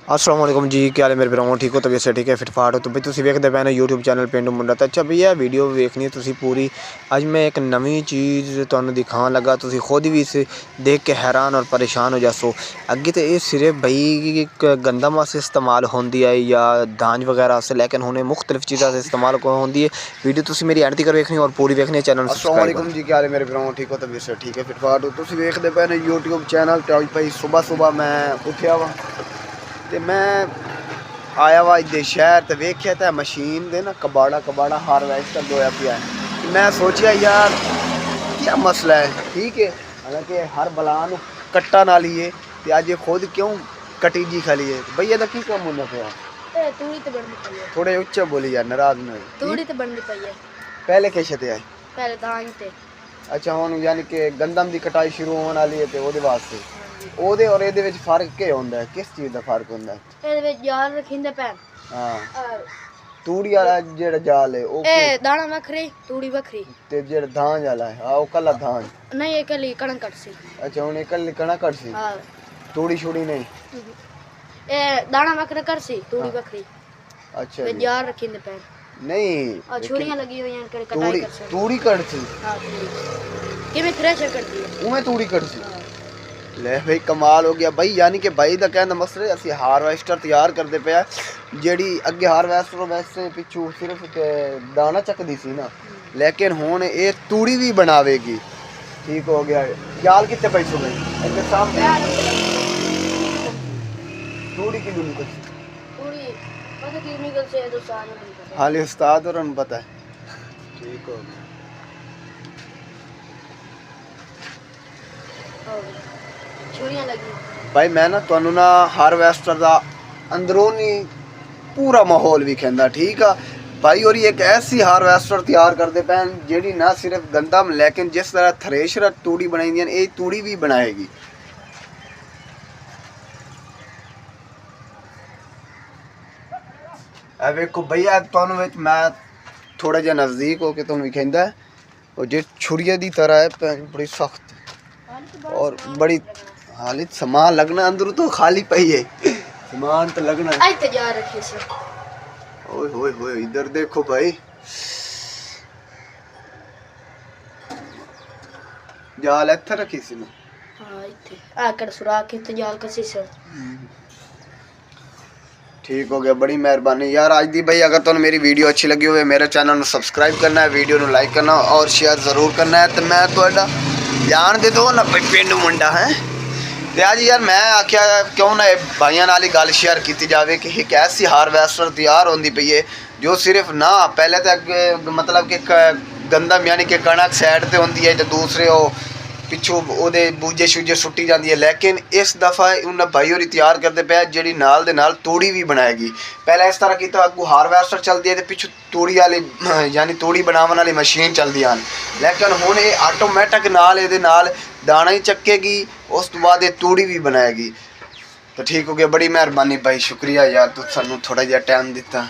अस्सलाम वालेकुम जी, क्या हाल है मेरे भराओ? ठीक हो? तबीयत से ठीक है? फिट फाट हो? तो भाई तुसीं वेखदे पए यूट्यूब चैनल पेंडू मुंडा। तो अच्छा भैया वीडियो वेखनी है तुसीं पूरी। अज मैं एक नवी चीज़ तुहानूं दिखाने लगा, तुसीं खुद भी इस देख के हैरान और परेशान हो जासो। अगे तो ये सिर्फ बई गंदम वास्ते इस्तेमाल होंदी है या दांज वगैरह वास्ते, लेकिन हुणे मुख्तलिफ चीज़ों से इस्तेमाल होंदी है। वीडियो तुसीं मेरी एंड तक वेखनी और पूरी वेखनी है। चैनल अस्सलाम वालेकुम जी, क्या हाल है मेरे भराओ? ठीक हो? तबीयत से ठीक है? फिट फाट हो? तुसीं वेखदे पए यूट्यूब चैनल। तो भाई सुबह सुबह मैं उठिया वा तो मैं आया वा इधर शहर तो वेख्या तो मशीन दे ना कबाड़ा हारवेस्टर दोया पिया है। मैं सोचा यार क्या मसला है, ठीक है, हालांकि हर बलान कट्टा ना लिए तो अज खुद क्यों कटी जी खाली है भैया का की कम होना पाया? थोड़े उच्चा बोली यार, नाराज नहीं तूड़ी ते बनदी पई है। पहले किश ते आए? पहले दांज ते। अच्छा हुण यानी कि गंदम की कटाई शुरू होने वाली है तो ਉਹਦੇ ਵਾਸਤੇ ਉਹਦੇ और ਇਹਦੇ ਵਿੱਚ ਫਰਕ ਕੀ ਹੁੰਦਾ ਹੈ? ਕਿਸ ਚੀਜ਼ ਦਾ ਫਰਕ ਹੁੰਦਾ ਹੈ? ਇਹਦੇ ਵਿੱਚ ਜਾਲ ਰੱਖਿੰਦੇ ਪੈਣ। ਹਾਂ ਤੂੜੀ ਵਾਲਾ ਜਿਹੜਾ ਜਾਲ ਹੈ ਉਹ ਇਹ ਦਾਣਾ ਵੱਖਰੀ ਤੂੜੀ ਵੱਖਰੀ ਤੇ ਜਿਹੜਾ ਧਾਂਜ ਵਾਲਾ ਹੈ ਉਹ ਕੱਲਾ ਧਾਂਜ ਨਹੀਂ ਇਹ ਕੱਲੀ ਕਣਕ ਕੱਟ ਸੀ। ਅੱਛਾ ਹੁਣ ਕੱਲੀ ਕਣਕ ਕੱਟ ਸੀ, ਹਾਂ ਤੂੜੀ ਛੁੜੀ ਨਹੀਂ। ਇਹ ਦਾਣਾ ਵੱਖਰਾ ਕਰ ਸੀ ਤੂੜੀ ਵੱਖਰੀ। ਅੱਛਾ ਤੇ ਜਾਲ ਰੱਖਿੰਦੇ ਪੈਣ ਨਹੀਂ ਆ ਛੁਰੀਆਂ ਲੱਗੀ ਹੋਈਆਂ ਕਿ ਕਟਾਈ ਤੂੜੀ ਕਰ ਸੀ। ਤੂੜੀ ਕੱਟ ਸੀ ਹਾਂ ਤੂੜੀ ਕਿਵੇਂ ਥ੍ਰੈਸ਼ਰ ਕਰਦੀ ਹੈ ਉਵੇਂ ਤੂੜੀ ਕੱਟ ਸੀ। ले भाई कमाल हो गया भाई, यानी कि भाई का कहना मसला असी हारवेस्टर तैयार करते पे जी। अगे हारवेस्टर वैसे पिछू सिर्फ दाना चकदी सी ना, लेकिन हुण ये तूड़ी भी बनावेगी। ठीक हो गया। जाल कितने पैसों में इनके सामने तूड़ी की दूरी कुछ तूड़ी पता कितनी निकल से तो सारे नहीं पता। हाल उस्ताद और पता है। ठीक हो गया। छुरियां लगी भाई मैं ना तुहानू ना हारवेस्टर का अंदरूनी पूरा माहौल भी कहना, ठीक है भाई। और एक ऐसी हारवेस्टर तैयार करते पैन जी ना सिर्फ गंदम, लेकिन जिस तरह थ्रेशर तूड़ी बनाई ये तूड़ी भी बनाएगी। वेखो भैया तुहानू मैं थोड़ा जहा नज़दीक हो के तुहानू विखेंदा है, और जो छुरिया की तरह है बड़ी सख्त और बड़ी हालित सामान लगना अंदर तो खाली पई है, सामान तो लगना आई तैयार रखी से। ओए होए होए इधर देखो भाई, जाल इत्थे रखी सी ना। हां इत्थे आ कर सुराख के जाल कसी से। ठीक हो गया, बड़ी मेहरबानी यार आज दी भाई। अगर तुहानू मेरी वीडियो अच्छी लगी हो मेरे चैनल को सबसक्राइब करना है, वीडियो को लाइक करना और शेयर जरूर करना है। तो मैं तुहाडा ध्यान दे दो ना भाई पिंड मुंडा है ते अज यार मैं आख्या क्यों ना भाइयों नाल ही गल शेयर की जाए कि एक ऐसी हारवेस्टर तैयार होंदी पई है जो सिर्फ ना पहले तो मतलब कि गंदम यानी कि कणक साइड ते होंदी है तो दूसरे वो पिछू ਉਹਦੇ ਬੂਝੇ ਸ਼ੂਝੇ सुट्टी जाती है, लेकिन इस दफ़ा उन्हें भाई होरी तैयार करते पे जी नाल दे नाल तूड़ी भी बनाएगी। पहले इस तरह की अगू हारवेस्टर चलती है तो पिछू तूड़ी वाली यानी तूड़ी बनाने वाली मशीन चलती हैं, लेकिन हुण ये आटोमैटिक नाल ये नाल दाना ही चकेगी, उस तो बाद ये तूड़ी भी बनाएगी। तो ठीक हो गया, बड़ी मेहरबानी भाई, शुक्रिया यार तू सानू थोड़ा जिहा टाइम दिता।